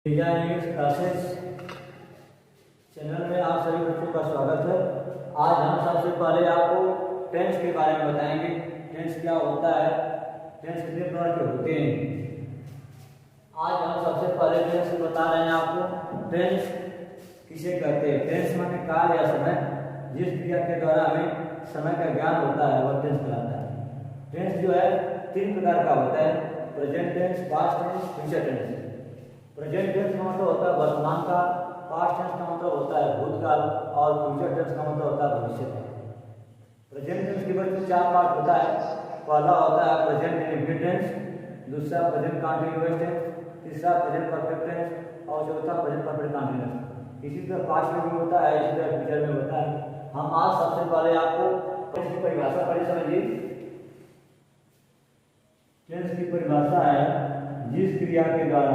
English classes channel में आप सभी बच्चों का स्वागत है। आज हम सबसे पहले आपको टेंस के बारे में बताएंगे। टेंस क्या होता है, टेंस कितने प्रकार के होते हैं। आज हम सबसे पहले टेंस बता रहे हैं आपको। टेंस किसे कहते हैं? टेंस माने काल या समय, जिस क्रिया के द्वारा हमें समय का ज्ञान होता है वह टेंस कहलाता है। टेंस जो है तीन प्रकार का होता है, present tense, past tense, future tense. Present tense का मतलब होता है वर्तमान काल, पास्ट टेंस का मतलब होता है भूतकाल और फ्यूचर टेंस का मतलब होता है भविष्य काल। प्रेजेंट टेंस के बाद चार पार्ट होता है। पहला होता है प्रेजेंट इंडेफिनिट टेंस, दूसरा प्रेजेंट कंटीन्यूअस टेंस, तीसरा प्रेजेंट परफेक्ट टेंस और चौथा प्रेजेंट परफेक्ट कंटीन्यूअस। इसी तरह पास्ट में भी होता है, इसी तरह फ्यूचर में होता है। हम आज सबसे पहले आपको टेंस की परिभाषा पढ़े समझिए। टेंस की परिभाषा है जिस क्रिया के द्वारा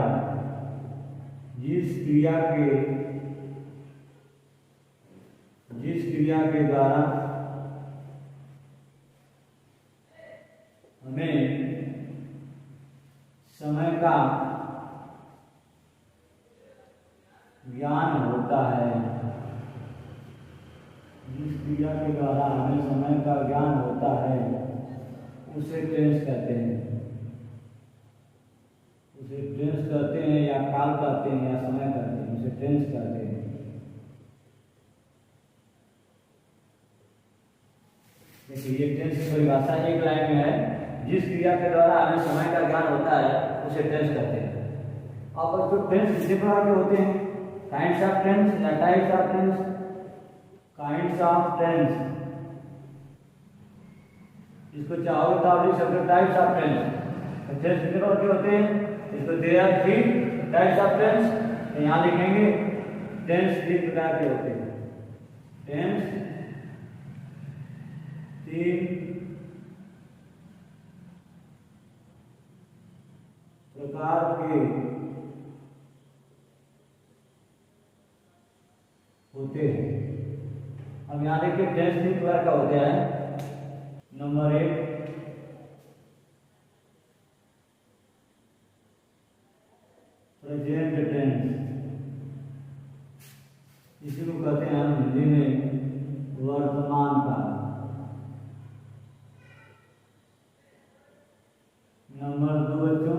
हमें समय का ज्ञान होता है, जिस क्रिया के द्वारा हमें समय का ज्ञान होता है उसे टेंस कहते हैं। उसे टेंस कहते हैं या काल कहते हैं या समय कहते हैं, उसे टेंस कहते हैं। देखिए ये टेंस की परिभाषा एक लाइन में है। जिस क्रिया के द्वारा हमें समय का ज्ञान होता है उसे टेंस कहते हैं। अब जो टेंस कितने प्रकार के होते हैं? काइंड्स ऑफ टेंस या types of tense. Kinds of tense, इसको चाहो तो आप लिख सकते हो टाइप्स ऑफ टेंस। टेंस कितने प्रकार के होते हैं? इसको there are three types of tense. यहाँ लिखेंगे टेंस तीन प्रकार के होते हैं। टेंस तीन प्रकार के होते हैं। अब यहाँ देखिए टेंस तीन प्रकार का होता है। नंबर एक प्रेजेंट टेंस, इसी को कहते हैं हम हिंदी में वर्तमान काल। नंबर दो बच्चों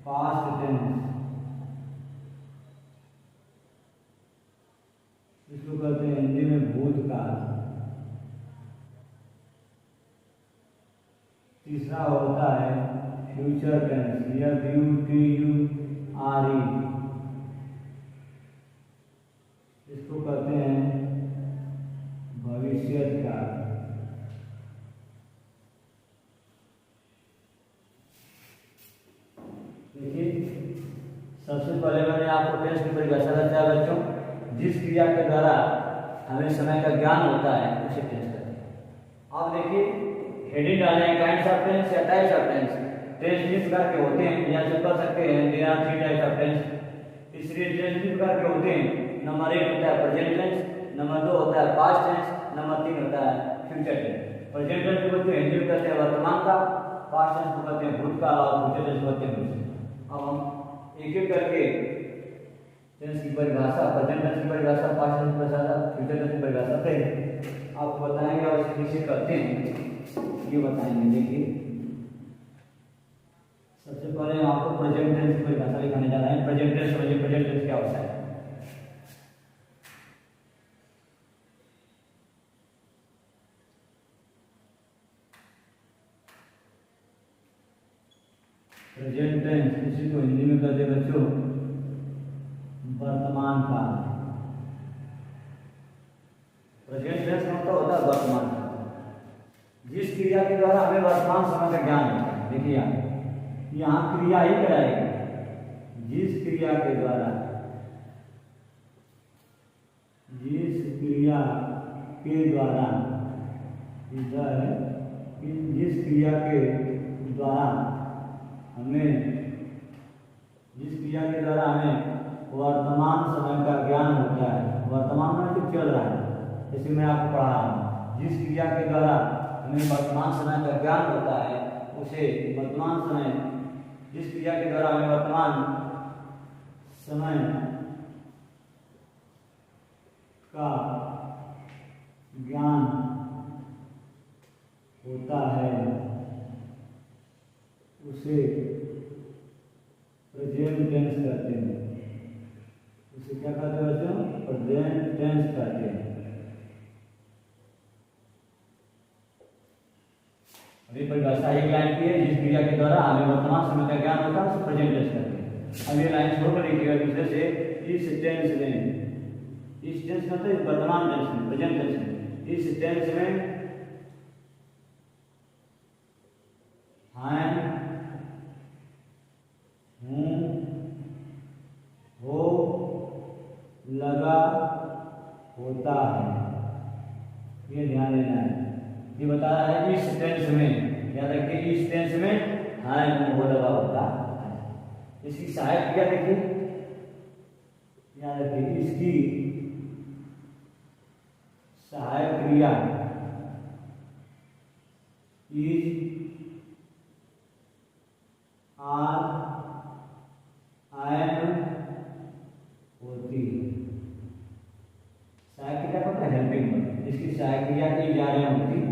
पास्ट टेंस, इसको कहते हैं हिंदी में भूतकाल। तीसरा होता है फ्यूचर टेंस, FUTURE, इसको कहते हैं भविष्य काल। देखिए सबसे पहले मैंने आपको टेंस की परिभाषा बताया बच्चों। जिस क्रिया के द्वारा हमें समय का ज्ञान होता है उसे टेंस कहते हैं। अब देखिए हेडिंग डाले हैं काइंड्स ऑफ टेंस या टाइप्स ऑफ टेंस। टेंस तीन प्रकार के होते हैं, यहाँ से पढ़ सकते हैं there are three types of tense. इसलिए टेंस तीन प्रकार के होते हैं। नंबर एक होता है प्रेजेंट टेंस, नंबर दो होता है पास्ट टेंस, नंबर तीन होता है फ्यूचर टेंस। प्रेजेंट टेंस को बच्चों हिंदी में कहते हैं वर्तमान काल, पास्ट टेंस को कहते हैं भूतकाल और फ्यूचर टेंस को कहते हैं भविष्य। अब हम एक एक करके टेंस की परिभाषा, प्रेजेंट टेंस की परिभाषा, पास्ट टेंस की परिभाषा, फ्यूचर टेंस की परिभाषा करेंगे। आपको बताएंगे और इसे किसे कहते हैं ये बताएंगे। देखिए सबसे पहले हम आपको प्रेजेंट टेंस की परिभाषा लिखाने जा रहे हैं। प्रेजेंट टेंस समझिए, प्रेजेंट टेंस क्या होता है। प्रेजेंट टेंस इसी को हिंदी में कहते हैं बच्चों वर्तमान काल। प्रेजेंट टेंस का मतलब होता है वर्तमान काल, जिस क्रिया के द्वारा हमें वर्तमान समय का ज्ञान होता है। देखिए यहाँ क्रिया ही कराएगी। जिस क्रिया के द्वारा हमें वर्तमान समय का ज्ञान होता है। वर्तमान में जो चल रहा है, जैसे मैं आपको पढ़ा रहा हूँ, जिस क्रिया के द्वारा हमें वर्तमान समय का ज्ञान होता है उसे वर्तमान समय, जिस क्रिया के द्वारा हमें वर्तमान समय का ज्ञान होता है उसे प्रेजेंट टेंस कहते हैं। उसे क्या कहते हैं बच्चों? प्रेजेंट टेंस कहते हैं। अभी परिभाषा एक लाइन की है, जिस क्रिया के द्वारा हमें वर्तमान समय का ज्ञान होता है उसे प्रेजेंट टेंस कहते हैं। अब ये लाइन छोड़कर लिखिएगा दूसरे से, इस टेंस में, इस टेंस मतलब वर्तमान टेंस में, प्रेजेंट टेंस में, इस टेंस में हैं, हूँ, हो, लगा, होता है। ये ध्यान देना है। ये बता रहा है इस टेंस में, याद रखिए इस टेंस में हैं, हूँ, हो, लगा, होता है। इसकी सहायक क्रिया देखिए, याद रखिए इसकी सहायक क्रिया इज, आर, एम होती है। सहायक क्रिया को हेल्पिंग वर्ब, इसकी सहायक क्रिया इज, आर, एम होती है।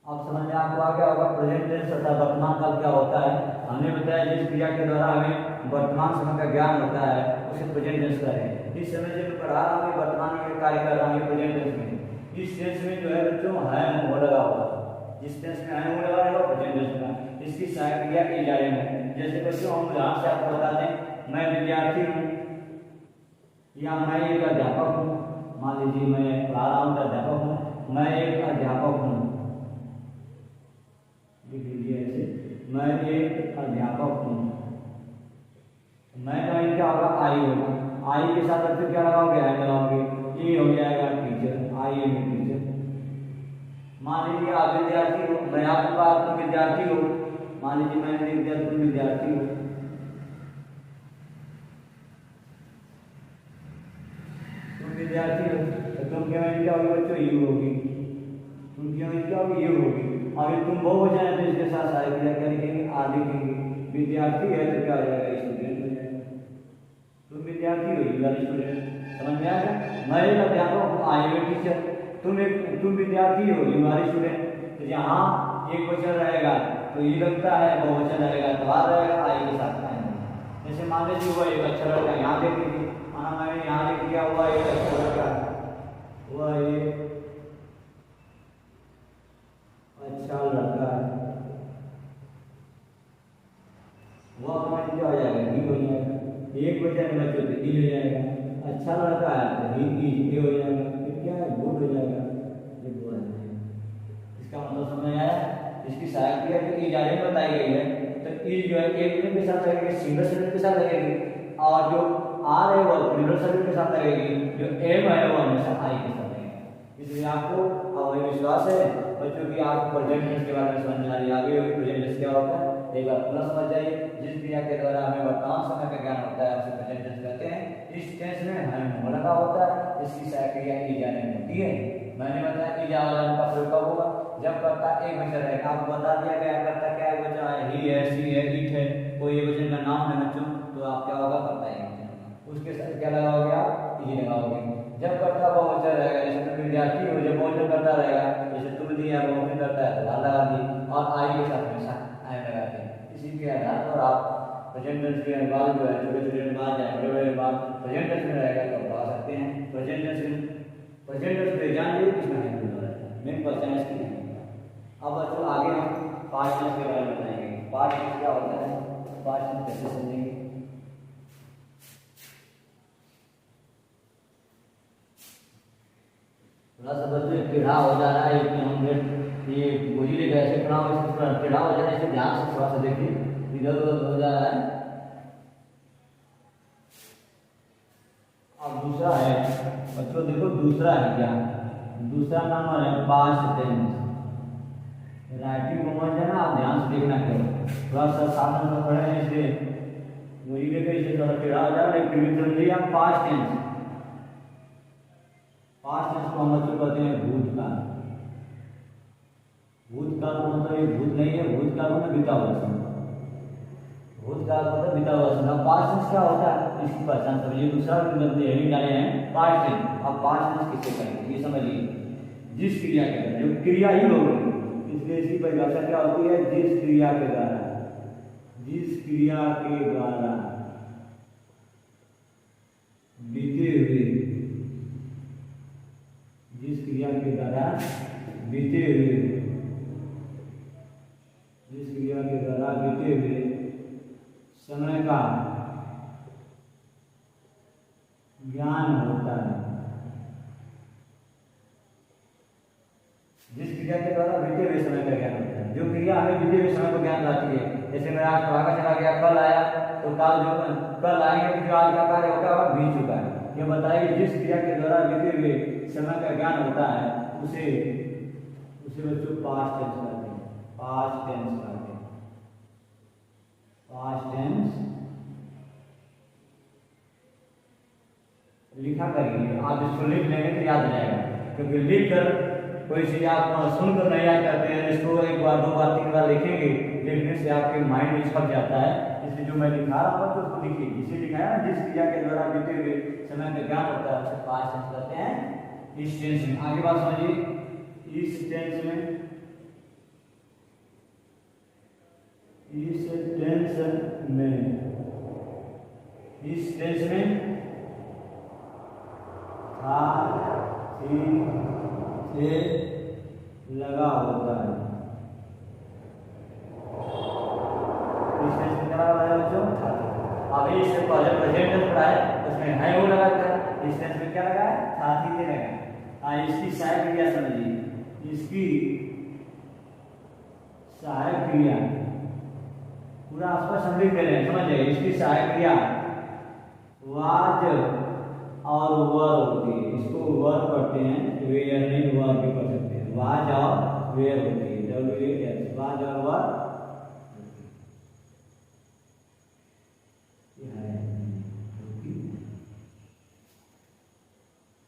अब समझ में आपको आ गया होगा प्रेजेंट टेंस तथा वर्तमान काल क्या होता है। हमने बताया जिस क्रिया के द्वारा हमें वर्तमान समय का ज्ञान होता है उसे प्रेजेंट टेंस करें। इस समय जब मैं पढ़ा रहा हूँ वर्तमान में कार्य कर रहा हूँ प्रेजेंट टेंस में, इस टेंस में जो है बच्चों है, हो, लगा होगा। जिस टेंस में है, हो, लगा रहेगा प्रेजेंट टेंस का। इसकी सहायक क्रिया इज, आर, एम है। जैसे बच्चों हम उदाहरण से आपको बता दें, मैं विद्यार्थी हूँ या मैं एक अध्यापक हूँ। मान लीजिए मैं पढ़ा रहा हूँ अध्यापक हूँ, मैं एक अध्यापक हूँ, लिख लीजिए ऐसे, मैं एक अध्यापक हूँ। मैं का क्या होगा? आई होगा। आई के साथ फिर क्या लगाओगे? एम लगाओगे, ये हो जाएगा टीचर, आई एम टीचर। मान लीजिए आप विद्यार्थी हो, मैं आपके पास तुम विद्यार्थी हो, मान लीजिए मैं विद्यार्थी, तुम विद्यार्थी हो, तुम विद्यार्थी हो, तो तुम क्या होगी बच्चों? यू होगी। तुम क्या होगी? यू होगी। अगर तुम बहुवचन है तो इसके साथ सहायक क्रिया क्या लिखेंगे? आर लिखेंगे। विद्यार्थी है तो क्या हो जाएगा? स्टूडेंट हो जाएगा। तुम विद्यार्थी हो, यू आर स्टूडेंट। समझ में आएगा? मैं एक अध्यापक हूँ, आई एम टीचर। तुम विद्यार्थी हो, यू आर स्टूडेंट। तो यहाँ एक वचन रहेगा तो ये लगता है, बहुवचन रहेगा तो आर रहेगा, आई के साथ आएंगे। जैसे मान लीजिए हुआ एक अच्छा लड़का, यहाँ देख लीजिए, माना मैंने यहाँ लिख दिया हुआ एक अच्छा लड़का, हुआ एक अच्छा लड़का है, वो हमारे क्या हो जाएगा? ही हो जाएगा। एक वचन बच्चों तो ही हो जाएगा। अच्छा लड़का है तो ही हो जाएगा। फिर क्या है? गुड हो जाएगा, ये गुड हो जाएगा। इसका मतलब समझ आया? इसकी सहायक क्रिया जो इज, आर, एम बताई गई है, तो इज जो है एक के साथ लगेगी, सिंगल सब्जेक्ट के साथ लगेगी, और जो आर है वो प्लूरल सब्जेक्ट के साथ लगेगी, जो एम है वो हमेशा आई के साथ लगेगी। इसलिए आपको विश्वास है बच्चों की आप प्रेजेंट टेंस के बारे में समझ आ रही है। आगे प्रेजेंट टेंस क्या होता है एक बार पूरा समझ जाइए। जिस क्रिया के द्वारा हमें वर्तमान समय का ज्ञान होता है उसे प्रेजेंट टेंस कहते हैं। इस टेंस में हमें हो लगा होता है, इसकी सहायक क्रिया इज, आर, एम होती है। मैंने बताया इज, आर, एम का प्रयोग कब होगा? जब कर्ता एक वचन रहेगा। आपको बता दिया गया कर्ता क्या एक वचन है, ही है, सी है, इट है, कोई एक वचन का नाम है बच्चों, तो आप क्या होगा? कर्ता एक वचन, उसके साथ क्या लगाओगे? आप इज लगाओगे। जब कर्ता बहुवचन रहेगा, जैसे तुम विद्यार्थी हो, जब बहुवचन करता रहेगा, जैसे तुम दिया बहुवचन करता है तो लगा दी, और आई के साथ हमेशा आई लगाते हैं। इसी के आधार पर आप प्रेजेंट टेंस के बाद जो है छोटे छोटे बाद या बड़े बड़े बाद प्रेजेंट टेंस में रहेगा तो बता सकते हैं। प्रेजेंट टेंस में जान लीजिए किसमें है, मेन क्वेश्चन इसकी है। अब बच्चों आगे हम पास्ट टेंस के बारे में बताएंगे। पास्ट टेंस क्या होता है, पास्ट टेंस कैसे समझेंगे? थोड़ा सा बच्चों टेढ़ा हो जा रहा है, ये गोली कैसे खड़ा हो, इसको थोड़ा टेढ़ा हो जा रहा है, इसे ध्यान से थोड़ा सा देखिए, इधर उधर हो जा रहा है। अब दूसरा है बच्चों, देखो दूसरा है क्या? दूसरा नंबर है पास्ट टेंस। राइटिंग को समझ है ना, आप ध्यान से देखना करो। थोड़ा सा सावधान में पढ़े हैं इसलिए गोली लेकर इसे थोड़ा टेढ़ा हो जा रहा है, लेकिन समझिए आप पास्ट टेंस। पास्ट टेंस को हम बच्चों कहते हैं भूतकाल। भूतकाल को मतलब ये भूत नहीं है, भूतकाल में बीता हुआ समय। उसका मतलब बीता हुआ समय। पास्ट टेंस क्या होता है इसकी पहचान समझिए। दूसरा मतलब हेडिंग डाले हैं पास्ट टेंस। अब पास्ट टेंस किससे कहेंगे ये समझिए। जिस क्रिया के द्वारा, जो क्रिया ही होगी, इसलिए इसकी परिभाषा क्या होती है, जिस क्रिया के द्वारा, जिस क्रिया के द्वारा बीते हुए, जिस क्रिया के द्वारा बीते हुए, जिस क्रिया के द्वारा बीते हुए समय का ज्ञान होता है, जिस क्रिया के द्वारा बीते हुए समय का ज्ञान होता है। जो क्रिया हमें बीते हुए समय को ज्ञान लाती है, जैसे मैं आज भागा चला गया, कल आया, तो कल आएंगे जो आज का कार्य होगा वह बीत चुका है। ये बताइए जिस क्रिया के द्वारा बीते हुए समय का ज्ञान होता है उसे बच्चों पास्ट टेंस कहते हैं। पास्ट टेंस कहते हैं। पास्ट टेंस लिखा करिए, आप इसको लिख लेंगे तो याद आ जाएगा, क्योंकि लिख कर कोई चीज आप सुनकर नहीं याद करते हैं, इसको एक बार, दो बार, तीन बार लिखेंगे, लिखने से आपके माइंड में छप जाता है। इसलिए जो मैं लिखा रहा हूँ तो उसको लिखिए। इसे लिखा है ना, जिस क्रिया के द्वारा बीते हुए समय का ज्ञान होता है उसे पास्ट टेंस कहते हैं। इस टेंस में आगे बात समझिए। इस टेंस में, इस टेंस में, इस टेंस में था से लगा होता है। इस टेंस में क्या लगा है बच्चों, था। अभी इससे पहले प्रेजेंट टेंस पढ़ा है उसमें है वो लगा था। इस टेंस में क्या लगा है, था से लगा। इसकी सहायक क्रिया समझिए। इसकी सहायक क्रिया पूरा स्पष्ट समझ ले रहे हैं, समझ जाइए। इसकी सहायक क्रिया वाज और वर होती है। इसको वर पढ़ते हैं, वेयर नहीं वर भी पढ़ सकते हैं। वाज और वेयर होती है, WAS, वाज और वर।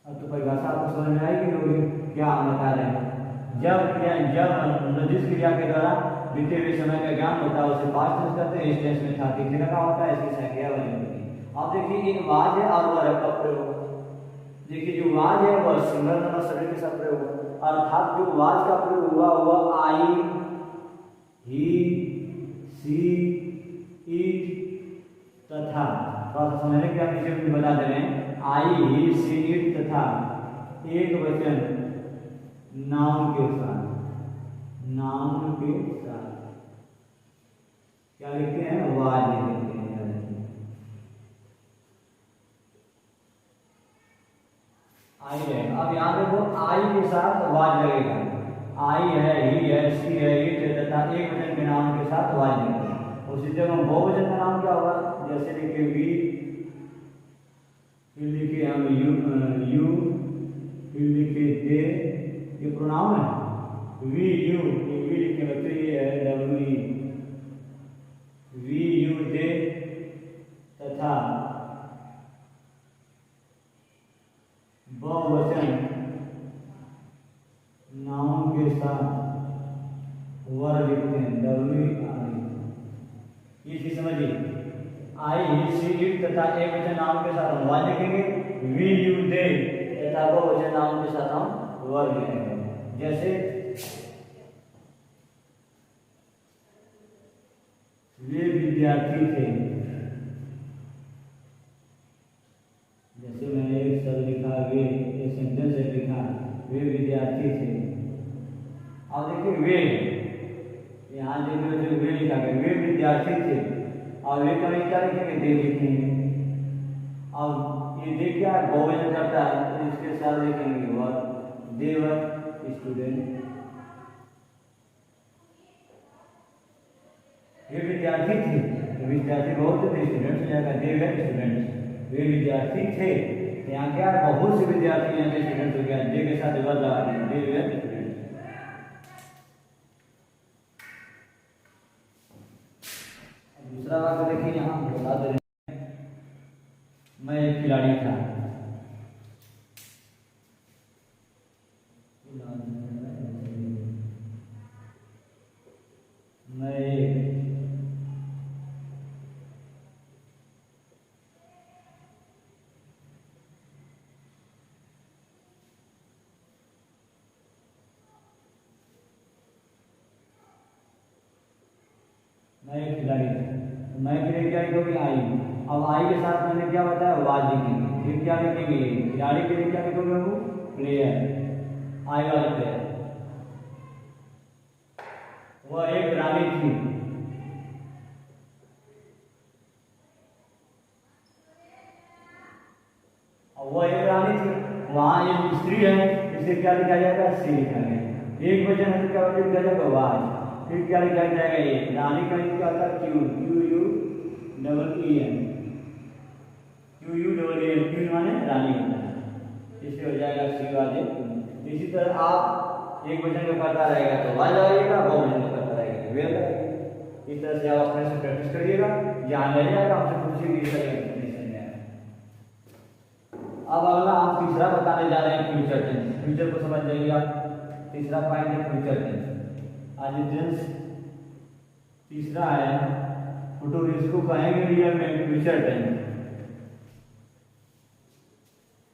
अब तो परिभाषा आपको समझ में आएगी होगी क्या हम बता रहे हैं। जब जिस क्रिया के द्वारा बीते हुए समय का ज्ञान होता है उसे पास्ट टेंस कहते हैं। इस टेंस में था तीन का होता है, इसकी संख्या बनी होती है। आप देखिए एक वाज है और वर का प्रयोग। देखिए जो वाज है वह सिंगल नंबर शब्द के साथ प्रयोग हुआ, अर्थात जो वाज का प्रयोग हुआ वह आई, ही, सी, इट तथा, थोड़ा सा समझने के लिए नीचे बता दे रहे हैं, आई, ही, सी, इट तथा एक वचन नाउन के साथ, नाउन के साथ क्या लिखते हैं, वाज लिखते हैं। आई है, अब यहाँ देखो आई के साथ वाज लगेगा। आई है, ही है, सी है, इट है तथा एक वचन के नाम के साथ वाज लगेगा। उसी जगह बहुवचन का नाम क्या होगा, जैसे लिखे वी, फिर लिखे हम यू, फिर लिखे दे, ये प्रोनाउन है। वी यू, वी लिखे बच्चे ये है WE, वी यू दे तथा बहुवचन नाउन के साथ वर लिखते हैं, WI। ये चीज समझिए, आई, ही, सी, इट तथा एक वचन नाउन के साथ हम वर लिखेंगे, वी यू दे तथा बहुवचन नाउन के साथ हम वर लिखेंगे। जैसे वे विद्यार्थी थे, जैसे मैंने एक शब्द लिखा, वे एक सेंटेंस है लिखा, वे विद्यार्थी थे। अब देखिए वे, यहाँ देखिए जो वे लिखा गया, वे विद्यार्थी थे, और वे कभी क्या लिखेंगे, दे लिखेंगे। अब ये दे क्या बहुवचन करता है तो इसके साथ लिखेंगे वर, दे वर स्टूडेंट। वे विद्यार्थी थे, तो विद्यार्थी बहुत थे, स्टूडेंट्स हो जाएगा, दे वर स्टूडेंट्स। वे विद्यार्थी थे, यहाँ क्या बहुत से विद्यार्थी यहाँ पे स्टूडेंट हो गया, दे के साथ वर लगा दिया, दे वर स्टूडेंट। दूसरा वाक्य देखिए, यहाँ बता दे रहे हैं, मैं एक खिलाड़ी था। मैं एक खिलाड़ी थे। तो मैं के लिए क्या लिखोगे आई। अब आई के साथ मैंने क्या बताया वाज लिखेंगे, फिर क्या लिखेंगे खिलाड़ी के लिए क्या लिखोगे वो प्लेयर, आई वाले प्लेयर। वह एक रानी थी, वह एक रानी थी, वहाँ एक स्त्री है, इसे क्या लिखा जाएगा सी लिखा गया। एक वचन है तो क्या लिखा जाएगा वाज, फिर क्या लिखा जाएगा एक रानी का क्या होता है Q, Q U double E N, Q U double E N, Q माने रानी होता है, इससे हो जाएगा सी वाज। इसी तरह आप एक वचन का करता रहेगा तो वाज आएगा, बहुवचन का करता रहेगा वेल आएगा। इस तरह से आप अपने से प्रैक्टिस करिएगा, ध्यान रह जाएगा, आपसे पूछिएगा। अब अगला हम तीसरा बताने जा रहे हैं फ्यूचर टेंस। फ्यूचर को समझ जाइए आप, तीसरा पॉइंट है फ्यूचर टेंस। आज टेंस तीसरा है, तो इसको कहेंगे रियल में फ्यूचर टेंस।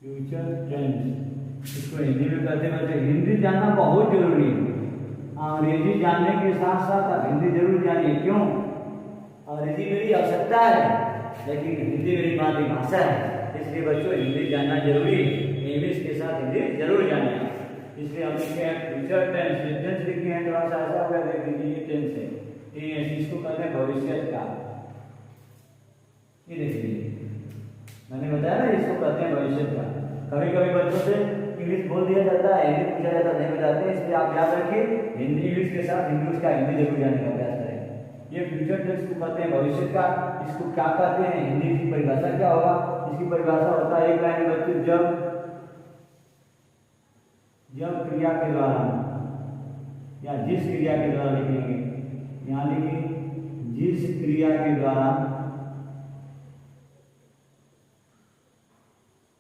फ्यूचर टेंस इसको हिंदी में कहते हैं। हिंदी जानना बहुत जरूरी है, अंग्रेजी जानने के साथ साथ आप हिंदी जरूर जानिए। क्यों? अंग्रेजी मेरी आवश्यकता है, लेकिन हिंदी मेरी मातृभाषा है, इसलिए बच्चों हिंदी जानना जरूरी है। इंग्लिश के साथ हिंदी जरूर जानिए। इसलिए हम लिखे हैं फ्यूचर टेंस। टेंस लिखे हैं थोड़ा सा ऐसा होगा, देख लीजिए ये टेंस है, ये इसको कहते हैं भविष्य का। ये देखिए मैंने बताया ना, इसको कहते हैं भविष्य का। कभी कभी बच्चों से इंग्लिश बोल दिया जाता है, हिंदी पूछा जाता है, नहीं बताते, इसलिए आप याद रखिए हिंदी इंग्लिश के साथ हिंदी उसका हिंदी जरूर जानने का प्रयास करें। ये फ्यूचर टेंस को कहते हैं भविष्य का। इसको क्या कहते हैं, हिंदी की परिभाषा क्या होगा? इसकी परिभाषा होता है एक लाइन में बच्चों, जब क्रिया के द्वारा या जिस क्रिया के द्वारा लिखेंगे, यहाँ लिखिए जिस क्रिया के द्वारा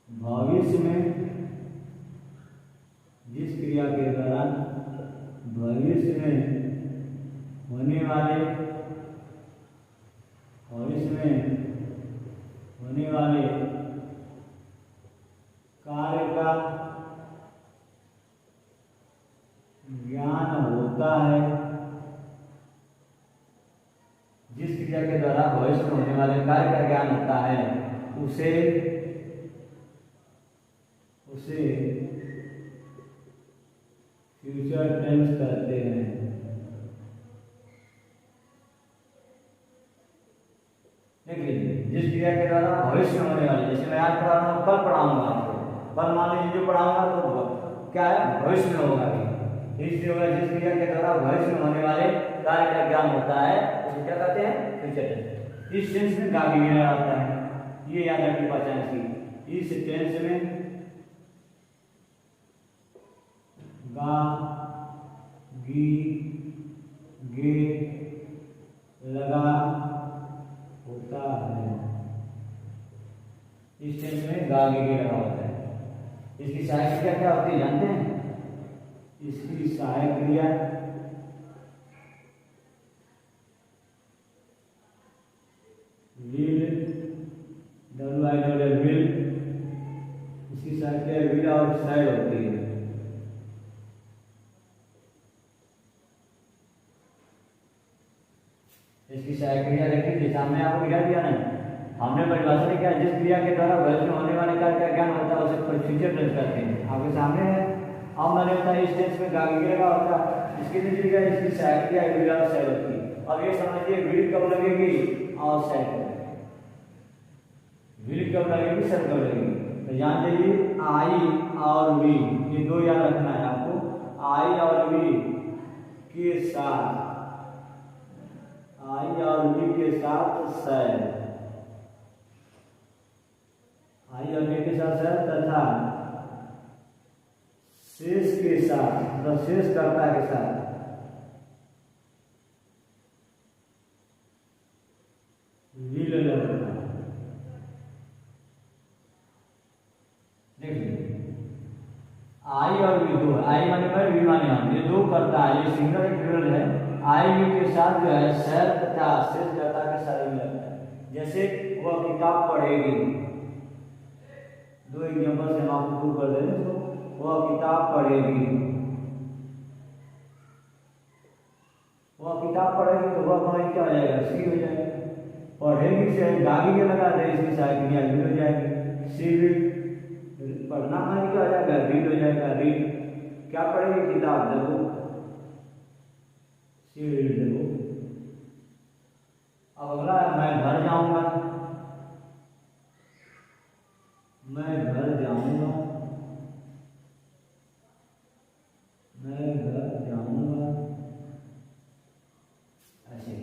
भविष्य में, जिस क्रिया के द्वारा भविष्य में होने वाले कार्य का ज्ञान होता है, जिस क्रिया के द्वारा भविष्य में होने वाले कार्य का ज्ञान होता है, उसे फ्यूचर टेंस कहते हैं। देख लीजिए जिस क्रिया के द्वारा भविष्य में होने वाले, जैसे मैं आज पढ़ा रहा हूँ, कल पढ़ाऊंगा आपको, कल मान लीजिए जो पढ़ाऊंगा तो क्या है भविष्य में होगा, इसलिए होगा जिस क्रिया के द्वारा भविष्य में होने वाले कार्य का ज्ञान होता है, उसे क्या कहते हैं फ्यूचर टेंस। इस टेंस में गा गी आता है, ये याद रखिए पहचान की। इस टेंस में गा गी गे लगा होता है, इस टेंस में गा गी गे लगा होता है। इसकी सहायक क्रिया क्या होती है जानते हैं? इसकी सहायक क्रिया विल, WILL विल, इसकी सहायक क्रिया विल और शायद होती है। इसकी सहायक क्रिया देखिए सामने आपको दिखा दिया ना, हमने परिभाषा लिखा है जिस क्रिया के द्वारा भविष्य में होने वाले कार्य का ज्ञान होता है उसे फ्यूचर टेंस कहते हैं। आपके सामने है। अब मैंने बताया इस टेंस में गागी लगा होता है, इसके नीचे इसकी सहायक क्रिया विल और शायद होती है। अब ये समझिए विल कब लगेगी और शायद कब लगेगी, विल कब लगेगी शायद कब लगेगी। तो जान लीजिए आई और वी, ये दो याद रखना है आपको। आई और वी के साथ, आई और वी के साथ शायद, आई और वी के साथ शायद तथा शेष के साथ, मतलब शेषकर्ता के साथ विल लगता है। देखिए आई और वी दो, आई माने पर वी माने हम, ये दो करता है, ये सिंगल इंटीग्रल है। आई वी के साथ जो है शहर तथा शेषकर्ता के साथ भी लगता है। जैसे वह किताब पढ़ेगी, दो एग्जाम्पल से हम आपको प्रूव कर देंगे। तो वह किताब पढ़ेगी, वह किताब पढ़ेगी तो वह पॉइंट क्या हो जाएगा, सी हो जाएगा। पढ़ेगी से गाड़ी के लगा दे इसकी साइकिल या रीड हो जाएगी, सी रीड। पढ़ना माने क्या हो जाएगा, रीड हो जाएगा, रीड। क्या पढ़ेगी, किताब, the book, she read the book. अब अगला है मैं घर जाऊंगा, मैं घर जाऊंगा, मैं घर जाऊंगा। ऐसे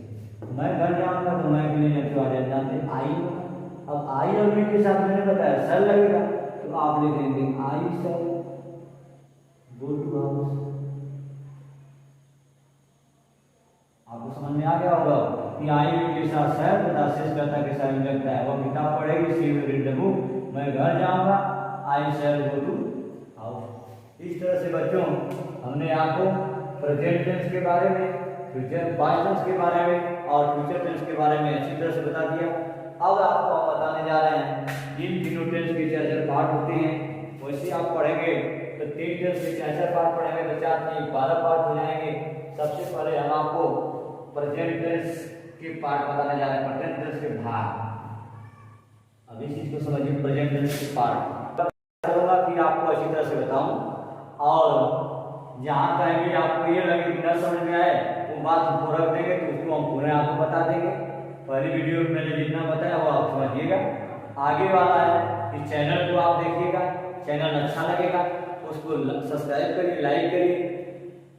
मैं घर जाऊंगा तो मैं के लिए नेचुरल जानते आई होगा। अब आई और वी के साथ मैंने बताया सर लगेगा, तो आप लिखेंगे आई सर गो टू हाउस। आपको समझ में आ गया होगा कि आई वी के साथ सर तथा शेषकर्ता के साथ लगता है। वह किताब पढ़ेगी, सी विल रीड द बुक। मैं घर जाऊंगा, आई शैल गो टू हाउस। इस तरह से बच्चों हमने आपको प्रेजेंट टेंस के बारे में, फ्यूचर पास्ट टेंस के बारे में और फ्यूचर टेंस के बारे में अच्छी तरह से बता दिया। अब आपको हम बताने जा रहे हैं जिन तीनों टेंस के चार पार्ट होते हैं, वैसे आप पढ़ेंगे तो 3 टेंस के चार पार्ट पढ़ेंगे तो 12 पार्ट हो जाएंगे। सबसे पहले हम आपको प्रेजेंट टेंस के पार्ट बताने जा रहे हैं, प्रेजेंट टेंस के भाग। अब इस चीज को समझिए, प्रेजेंट टेंस के पार्ट होगा कि आपको अच्छी तरह से बताऊं, और जहां कहीं भी आपको ये लगे कि न समझ में आए वो बात हमको रख देंगे तो उसको हम पूरे आपको बता देंगे। पहली वीडियो में मैंने जितना बताया वो आप समझिएगा। आगे वाला है इस चैनल को आप देखिएगा, चैनल अच्छा लगेगा उसको सब्सक्राइब करिए, लाइक करिए।